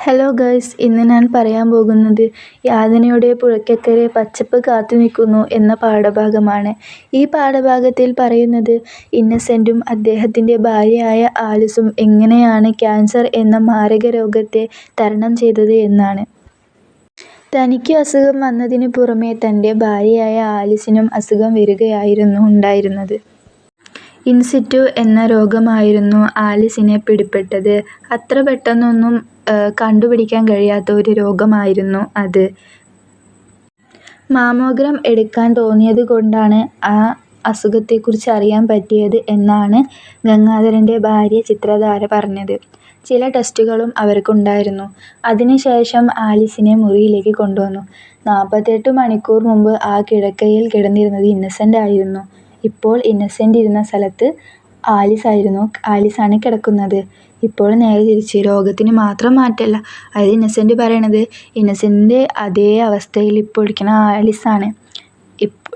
Hello guys, ഇന്ന് ഞാൻ പറയാൻ പോകുന്നത് യാതനയുടെ പുഴയ്ക്കക്കരെ പച്ചപ്പ് കാത്തുനിൽക്കുന്നു എന്ന പാഠഭാഗമാണ്. ഈ പാഠഭാഗത്തിൽ പറയുന്നത് ഇന്നസെന്റും അദ്ദേഹത്തിന്റെ ഭാര്യയായ ആലിസും എങ്ങനെയാണ് ക്യാൻസർ എന്ന മാരകരോഗത്തെ തരണം ചെയ്തത് എന്നാണ്. തനിക്ക് അസുഖം വന്നതിനു പുറമെ തന്റെ ഭാര്യയായ ആലിസിനും അസുഖം വരികയായിരുന്നു ഉണ്ടായിരുന്നത്. ഇൻസിറ്റു എന്ന രോഗമായിരുന്നു ആലിസിനെ പിടിപെട്ടത്. അത്ര പെട്ടെന്നൊന്നും കണ്ടുപിടിക്കാൻ കഴിയാത്ത ഒരു രോഗമായിരുന്നു അത്. മാമോഗ്രാം എടുക്കാൻ തോന്നിയതുകൊണ്ടാണ് ആ അസുഖത്തെക്കുറിച്ച് അറിയാൻ പറ്റിയത് എന്നാണ് ഗംഗാധരന്റെ ഭാര്യ ചിത്രധാര പറഞ്ഞത്. ചില ടെസ്റ്റുകളും അവർക്കുണ്ടായിരുന്നു. അതിന് ശേഷം ആലിസിനെ മുറിയിലേക്ക് കൊണ്ടുവന്നു. 48 മണിക്കൂർ മുമ്പ് ആ കിടക്കയിൽ കിടന്നിരുന്നത് ഇന്നസെന്റ് ആയിരുന്നു. ഇപ്പോൾ ഇന്നസെന്റ് ഇരുന്ന സ്ഥലത്ത് ആലിസാണ് കിടക്കുന്നത്. ഇപ്പോൾ നേരെ തിരിച്ച്. രോഗത്തിന് മാത്രം മാറ്റമല്ല. അതായത് ഇന്നസെന്റ് പറയണത് ഇന്നസെന്റിന്റെ അതേ അവസ്ഥയിൽ ഇപ്പോൾ ഇരിക്കുന്ന ആലിസാണ്.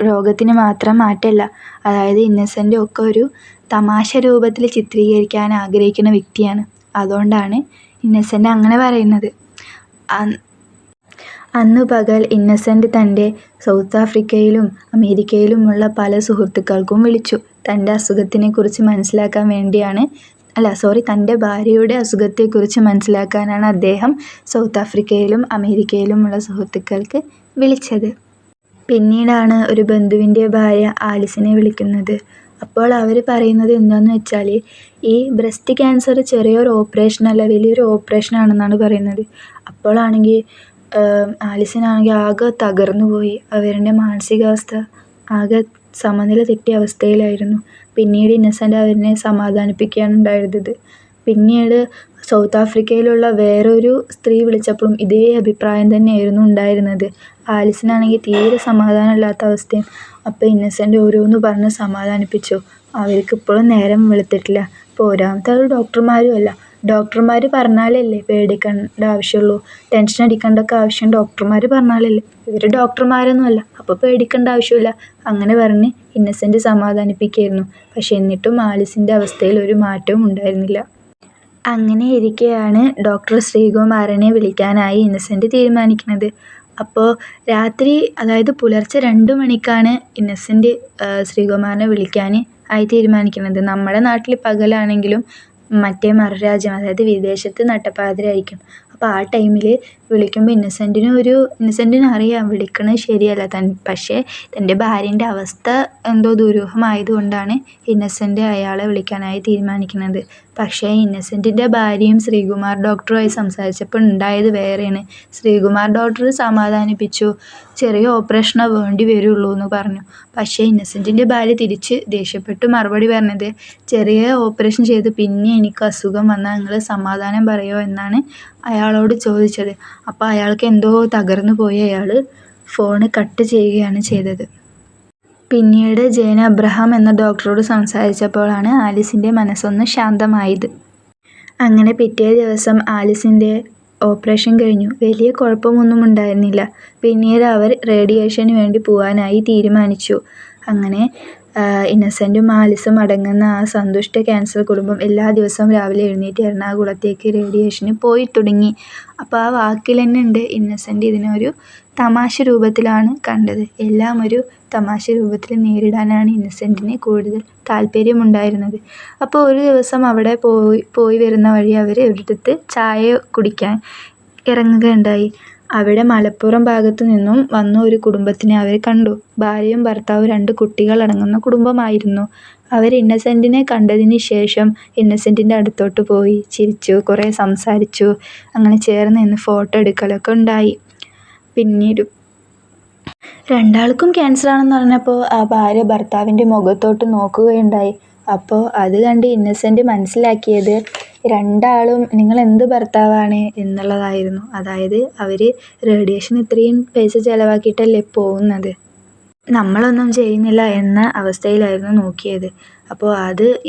രോഗത്തിന് മാത്രം മാറ്റമല്ല. അതായത് ഇന്നസെന്റ് ഒക്കെ ഒരു തമാശ രൂപത്തിൽ ചിത്രീകരിക്കാൻ ആഗ്രഹിക്കുന്ന വ്യക്തിയാണ്. അതുകൊണ്ടാണ് ഇന്നസെന്റ് അങ്ങനെ പറയുന്നത്. അന്നു പകൽ ഇന്നസെന്റ് തന്റെ സൗത്ത് ആഫ്രിക്കയിലും അമേരിക്കയിലുമുള്ള പല സുഹൃത്തുക്കൾക്കും വിളിച്ചു. തന്റെ അസുഖത്തെക്കുറിച്ച് മനസ്സിലാക്കാൻ വേണ്ടിയാണ് തന്റെ ഭാര്യയുടെ അസുഖത്തെക്കുറിച്ച് മനസ്സിലാക്കാനാണ് അദ്ദേഹം സൗത്ത് ആഫ്രിക്കയിലും അമേരിക്കയിലുമുള്ള സുഹൃത്തുക്കൾക്ക് വിളിച്ചത്. പിന്നീടാണ് ഒരു ബന്ധുവിന്റെ ഭാര്യ ആലിസിനെ വിളിക്കുന്നത്. അപ്പോൾ അവർ പറയുന്നത് എന്താണെന്ന് വെച്ചാൽ ഈ ബ്രസ്റ്റ് ക്യാൻസർ ചെറിയൊരു ഓപ്പറേഷനല്ല, വലിയൊരു ഓപ്പറേഷനാണെന്നാണ് പറയുന്നത്. അപ്പോഴാണെങ്കിൽ ആലിസിനാണെങ്കിൽ ആകെ തകർന്നു പോയി. അവരുടെ മാനസികാവസ്ഥ ആകെ സമനില തെറ്റിയ അവസ്ഥയിലായിരുന്നു. പിന്നീട് ഇന്നസെന്റ് അവരെ സമാധാനിപ്പിക്കുകയാണ് ഉണ്ടായിരുന്നത്. പിന്നീട് സൗത്ത് ആഫ്രിക്കയിലുള്ള വേറൊരു സ്ത്രീ വിളിച്ചപ്പോഴും ഇതേ അഭിപ്രായം തന്നെയായിരുന്നു ഉണ്ടായിരുന്നത്. ആലിസിനാണെങ്കിൽ തീരെ സമാധാനമില്ലാത്ത അവസ്ഥയും. അപ്പോൾ ഇന്നസെന്റ് ഓരോന്ന് പറഞ്ഞ് സമാധാനിപ്പിച്ചു. അവർക്കിപ്പോഴും നേരം വെളുത്തിട്ടില്ല. പോരാമത്തെ ആൾ ഡോക്ടർമാരുമല്ല. ഡോക്ടർമാർ പറഞ്ഞാലല്ലേ പേടിക്കേണ്ട ആവശ്യമുള്ളൂ, ടെൻഷൻ അടിക്കേണ്ടൊക്കെ ആവശ്യം ഡോക്ടർമാർ പറഞ്ഞാലല്ലേ. ഇവർ ഡോക്ടർമാരൊന്നുമല്ല, അപ്പോൾ പേടിക്കേണ്ട ആവശ്യമില്ല. അങ്ങനെ പറഞ്ഞ് ഇന്നസെന്റ് സമാധാനിപ്പിക്കുകയായിരുന്നു. പക്ഷെ എന്നിട്ടും ആലിസിന്റെ അവസ്ഥയിൽ ഒരു മാറ്റവും ഉണ്ടായിരുന്നില്ല. അങ്ങനെ ഇരിക്കെയാണ് ഡോക്ടർ ശ്രീകുമാരനെ വിളിക്കാനായി ഇന്നസെന്റ് തീരുമാനിക്കുന്നത്. അപ്പോൾ രാത്രി, അതായത് പുലർച്ചെ 2 മണിക്കാണ് ഇന്നസെന്റ് ശ്രീകുമാരനെ വിളിക്കാൻ ആയി തീരുമാനിക്കുന്നത്. നമ്മുടെ നാട്ടിൽ പകലാണെങ്കിലും മറ്റേ മറുരാജ്യം, അതായത് വിദേശത്ത് നട്ടപ്പാതിരായിരിക്കും. അപ്പോൾ ആ ടൈമിൽ വിളിക്കുമ്പോൾ ഇന്നസെന്റിന് അറിയാം വിളിക്കണത് ശരിയല്ല. പക്ഷേ തൻ്റെ ഭാര്യൻ്റെ അവസ്ഥ എന്തോ ദുരൂഹമായതുകൊണ്ടാണ് ഇന്നസെന്റ് അയാളെ വിളിക്കാനായി തീരുമാനിക്കുന്നത്. പക്ഷേ ഇന്നസെന്റിന്റെ ഭാര്യയും ശ്രീകുമാർ ഡോക്ടറുമായി സംസാരിച്ചപ്പോൾ ഉണ്ടായത് വേറെയാണ്. ശ്രീകുമാർ ഡോക്ടർ സമാധാനിപ്പിച്ചു, ചെറിയ ഓപ്പറേഷനേ വേണ്ടി വരുള്ളൂ എന്ന് പറഞ്ഞു. പക്ഷേ ഇന്നസെന്റിന്റെ ഭാര്യ തിരിച്ച് ദേഷ്യപ്പെട്ട് മറുപടി പറഞ്ഞത്, ചെറിയ ഓപ്പറേഷൻ ചെയ്ത് പിന്നെ എനിക്ക് അസുഖം വന്നാൽ നിങ്ങൾ സമാധാനം പറയുമോ എന്നാണ് അയാളോട് ചോദിച്ചത്. അപ്പോൾ അയാൾക്ക് എന്തോ തകർന്നു പോയി. അയാൾ ഫോണ് കട്ട് ചെയ്യുകയാണ് ചെയ്തത്. പിന്നീട് ജേൻ അബ്രഹാം എന്ന ഡോക്ടറോട് സംസാരിച്ചപ്പോഴാണ് ആലിസിന്റെ മനസ്സൊന്ന് ശാന്തമായത്. അങ്ങനെ പിറ്റേ ദിവസം ആലിസിന്റെ ഓപ്പറേഷൻ കഴിഞ്ഞു. വലിയ കുഴപ്പമൊന്നും ഉണ്ടായിരുന്നില്ല. പിന്നീട് അവർ റേഡിയേഷന് വേണ്ടി പോവാനായി തീരുമാനിച്ചു. അങ്ങനെ ഇന്നസെന്റും ആലിസും അടങ്ങുന്ന ആ സന്തുഷ്ട ക്യാൻസർ കുടുംബം എല്ലാ ദിവസവും രാവിലെ എഴുന്നേറ്റ് എറണാകുളത്തേക്ക് റേഡിയേഷന് പോയി തുടങ്ങി. അപ്പോൾ ആ വാക്കിൽ തന്നെ ഉണ്ട്, ഇന്നസെന്റ് ഇതിനൊരു തമാശ രൂപത്തിലാണ് കണ്ടത്. എല്ലാം ഒരു തമാശ രൂപത്തിൽ നേരിടാനാണ് ഇന്നസെന്റിന് കൂടുതൽ താല്പര്യമുണ്ടായിരുന്നത്. അപ്പോൾ ഒരു ദിവസം അവിടെ പോയി വരുന്ന വഴി അവർ ഒരിടത്ത് ചായ കുടിക്കാൻ ഇറങ്ങുകയുണ്ടായി. അവിടെ മലപ്പുറം ഭാഗത്തു നിന്നും വന്ന ഒരു കുടുംബത്തിനെ അവർ കണ്ടു. ഭാര്യയും ഭർത്താവും 2 കുട്ടികൾ അടങ്ങുന്ന കുടുംബമായിരുന്നു. അവർ ഇന്നസെന്റിനെ കണ്ടതിന് ശേഷം ഇന്നസെന്റിന്റെ അടുത്തോട്ട് പോയി ചിരിച്ചു, കുറേ സംസാരിച്ചു. അങ്ങനെ ചേർന്ന് നിന്ന് ഫോട്ടോ എടുക്കലൊക്കെ ഉണ്ടായി. പിന്നീട് രണ്ടാൾക്കും ക്യാൻസർ ആണെന്ന് പറഞ്ഞപ്പോൾ ആ ഭാര്യ ഭർത്താവിന്റെ മുഖത്തോട്ട് നോക്കുകയുണ്ടായി. അപ്പോൾ അത് കണ്ട് ഇന്നസെന്റ് മനസ്സിലാക്കിയത് രണ്ടാളും നിങ്ങൾ എന്ത് ഭർത്താവാണ് എന്നുള്ളതായിരുന്നു. അതായത് അവർ റേഡിയേഷൻ ഇത്രയും പൈസ ചിലവാക്കിയിട്ടല്ലേ പോകുന്നത്, നമ്മളൊന്നും ചെയ്യുന്നില്ല എന്ന അവസ്ഥയിലായിരുന്നു നോക്കിയത്. അപ്പോൾ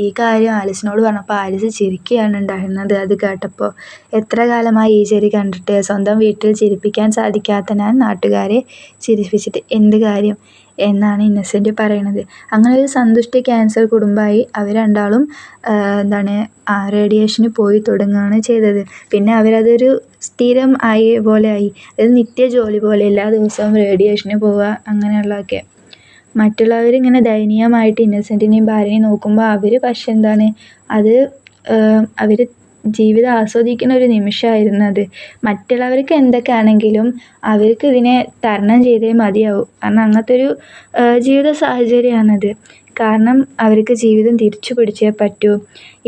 ഈ കാര്യം ആലിസിനോട് പറഞ്ഞപ്പോൾ ആലിസ് ചിരിക്കുകയാണ് ഉണ്ടായിരുന്നത് അത് കേട്ടപ്പോൾ. എത്ര കാലമായി ഈ ചിരി കണ്ടിട്ട്. സ്വന്തം വീട്ടിൽ ചിരിപ്പിക്കാൻ സാധിക്കാത്ത ഞാൻ നാട്ടുകാരെ ചിരിപ്പിച്ചിട്ട് എന്ത് കാര്യം എന്നാണ് ഇന്നസെൻ്റ് പറയണത്. അങ്ങനെ ഒരു സന്തുഷ്ട ക്യാൻസർ കുടുംബമായി അവർ രണ്ടാളും റേഡിയേഷന് പോയി തുടങ്ങുകയാണ് ചെയ്തത്. പിന്നെ അവരതൊരു സ്ഥിരം പോലെ ആയി. അത് നിത്യജോലി പോലെ എല്ലാ ദിവസവും റേഡിയേഷന് പോവുക അങ്ങനെയുള്ളതൊക്കെ. മറ്റുള്ളവരിങ്ങനെ ദയനീയമായിട്ട് ഇന്നസെൻറ്റിനെയും ഭാര്യനെയും നോക്കുമ്പോൾ അവർ പക്ഷെ അത് അവർ ജീവിതം ആസ്വദിക്കുന്ന ഒരു നിമിഷമായിരുന്നു അത്. മറ്റുള്ളവർക്ക് എന്തൊക്കെയാണെങ്കിലും അവർക്ക് ഇതിനെ തരണം ചെയ്തേ മതിയാവും. കാരണം അങ്ങനത്തെ ഒരു ജീവിത സാഹചര്യമാണത്. കാരണം അവർക്ക് ജീവിതം തിരിച്ചു പിടിച്ചേ പറ്റൂ.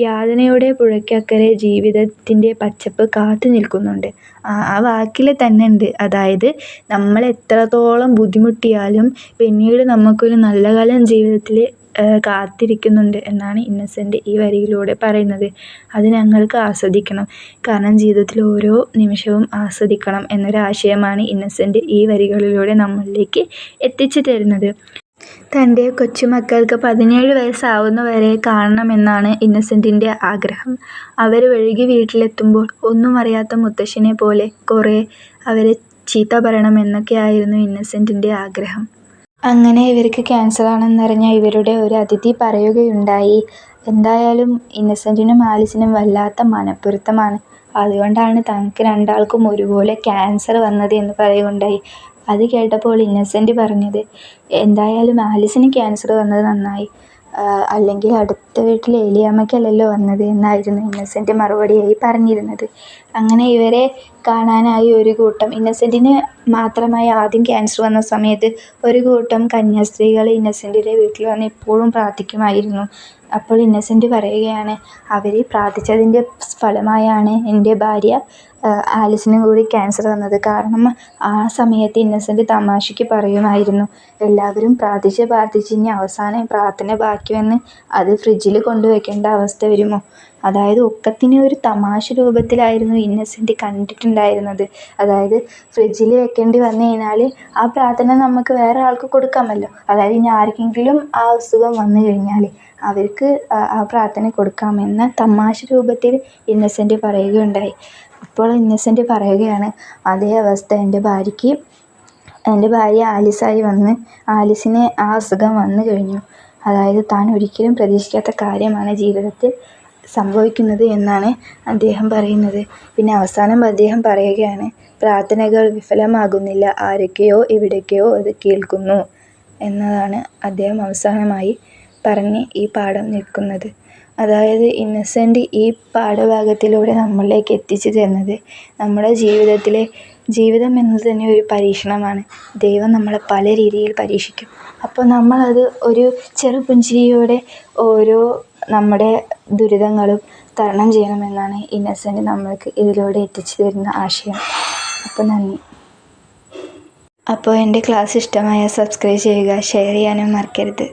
യാതനയുടെ പുഴയ്ക്കക്കരെ ജീവിതത്തിൻ്റെ പച്ചപ്പ് കാത്തു നിൽക്കുന്നുണ്ട്. ആ വാക്കിൽ തന്നെ ഉണ്ട്. അതായത് നമ്മൾ എത്രത്തോളം ബുദ്ധിമുട്ടിയാലും പിന്നീട് നമുക്കൊരു നല്ല കാലം ജീവിതത്തിൽ കാത്തിരിക്കുന്നുണ്ട് എന്നാണ് ഇന്നസെൻ്റ് ഈ വരിയിലൂടെ പറയുന്നത്. അത് ഞങ്ങൾക്ക് ആസ്വദിക്കണം. കാരണം ജീവിതത്തിൽ ഓരോ നിമിഷവും ആസ്വദിക്കണം എന്നൊരാശയമാണ് ഇന്നസെൻ്റ് ഈ വരികളിലൂടെ നമ്മളിലേക്ക് എത്തിച്ചു തരുന്നത്. തൻ്റെ കൊച്ചുമക്കൾക്ക് 17 വയസ്സാവുന്നവരെ കാണണമെന്നാണ് ഇന്നസെൻറ്റിൻ്റെ ആഗ്രഹം. അവർ വൈകി വീട്ടിലെത്തുമ്പോൾ ഒന്നും അറിയാത്ത മുത്തശ്ശനെ പോലെ കുറേ അവരെ ചീത്ത പറയണമെന്നൊക്കെയായിരുന്നു ഇന്നസെൻറ്റിൻ്റെ ആഗ്രഹം. അങ്ങനെ ഇവർക്ക് ക്യാൻസറാണെന്നറിഞ്ഞ ഇവരുടെ ഒരു അതിഥി പറയുകയുണ്ടായി, എന്തായാലും ഇന്നസെൻറ്റിനും ആലിസിനും വല്ലാത്ത മനപ്പൊരുത്തമാണ്. അതുകൊണ്ടാണ് തങ്ങൾക്ക് രണ്ടാൾക്കും ഒരുപോലെ ക്യാൻസർ വന്നത് എന്ന് പറയുകയുണ്ടായി. അത് കേട്ടപ്പോൾ ഇന്നസെൻ്റ് പറഞ്ഞത്, എന്തായാലും ആലിസിന് ക്യാൻസർ വന്നത് നന്നായി. അല്ലെങ്കിൽ അടുത്ത വീട്ടിലെ എലിയമ്മയ്ക്കല്ലല്ലോ വന്നത് എന്നായിരുന്നു ഇന്നസെൻ്റ് മറുപടിയായി പറഞ്ഞിരുന്നത്. അങ്ങനെ ഇവരെ കാണാനായി ഒരു കൂട്ടം, ഇന്നസെൻറ്റിന് മാത്രമായി ആദ്യം ക്യാൻസർ വന്ന സമയത്ത് ഒരു കൂട്ടം കന്യാസ്ത്രീകൾ ഇന്നസെൻറ്റിൻ്റെ വീട്ടിൽ വന്ന് എപ്പോഴും പ്രാർത്ഥിക്കുമായിരുന്നു. അപ്പോൾ ഇന്നസെൻ്റ് പറയുകയാണ്, അവർ പ്രാർത്ഥിച്ചതിൻ്റെ ഫലമായാണ് എൻ്റെ ഭാര്യ ആലിസിനും കൂടി ക്യാൻസർ വന്നത്. കാരണം ആ സമയത്ത് ഇന്നസെൻ്റ് തമാശയ്ക്ക് പറയുമായിരുന്നു, എല്ലാവരും പ്രാർത്ഥിച്ച് ഇനി അവസാനം പ്രാർത്ഥന ബാക്കി വന്ന് അത് ഫ്രിഡ്ജിൽ കൊണ്ടുവയ്ക്കേണ്ട അവസ്ഥ വരുമോ. അതായത് ഒക്കത്തിനെ ഒരു തമാശ രൂപത്തിലായിരുന്നു ഇന്നസെൻ്റ് കണ്ടിട്ടുണ്ടായിരുന്നത്. അതായത് ഫ്രിഡ്ജിൽ വെക്കേണ്ടി വന്നു കഴിഞ്ഞാൽ ആ പ്രാർത്ഥന നമുക്ക് വേറെ ആൾക്ക് കൊടുക്കാമല്ലോ. അതായത് ഇനി ആർക്കെങ്കിലും ആ അസുഖം വന്നു കഴിഞ്ഞാൽ അവർക്ക് ആ പ്രാർത്ഥന കൊടുക്കാമെന്ന തമാശ രൂപത്തിൽ ഇന്നസെൻ്റ് പറയുകയുണ്ടായി. അപ്പോൾ ഇന്നസെൻ്റ് പറയുകയാണ്, അതേ അവസ്ഥ എൻ്റെ ഭാര്യ ആലിസായി വന്ന് ആലിസിന് ആ അസുഖം വന്നു കഴിഞ്ഞു. അതായത് താൻ ഒരിക്കലും പ്രതീക്ഷിക്കാത്ത കാര്യമാണ് ജീവിതത്തിൽ സംഭവിക്കുന്നത് എന്നാണ് അദ്ദേഹം പറയുന്നത്. പിന്നെ അവസാനം അദ്ദേഹം പറയുകയാണ്, പ്രാർത്ഥനകൾ വിഫലമാകുന്നില്ല, ആരൊക്കെയോ എവിടേക്കോ അത് കേൾക്കുന്നു എന്നതാണ് അദ്ദേഹം അവസാനമായി പറഞ്ഞ് ഈ പാഠം നിൽക്കുന്നത്. അതായത് ഇന്നസെൻ്റ് ഈ പാഠഭാഗത്തിലൂടെ നമ്മളിലേക്ക് എത്തിച്ചു തരുന്നത്, നമ്മുടെ ജീവിതം എന്നത് തന്നെ ഒരു പരീക്ഷണമാണ്. ദൈവം നമ്മളെ പല രീതിയിൽ പരീക്ഷിക്കും. അപ്പോൾ നമ്മളത് ഒരു ചെറുപുഞ്ചിരിയോടെ ഓരോ നമ്മുടെ ദുരിതങ്ങളും തരണം ചെയ്യണമെന്നാണ് ഇന്നസെൻ്റ് നമ്മൾക്ക് ഇതിലൂടെ എത്തിച്ചു തരുന്ന ആശയം. അപ്പോൾ നന്ദി. അപ്പോൾ എൻ്റെ ക്ലാസ് ഇഷ്ടമായ സബ്സ്ക്രൈബ് ചെയ്യുക, ഷെയർ ചെയ്യാനും മറക്കരുത്.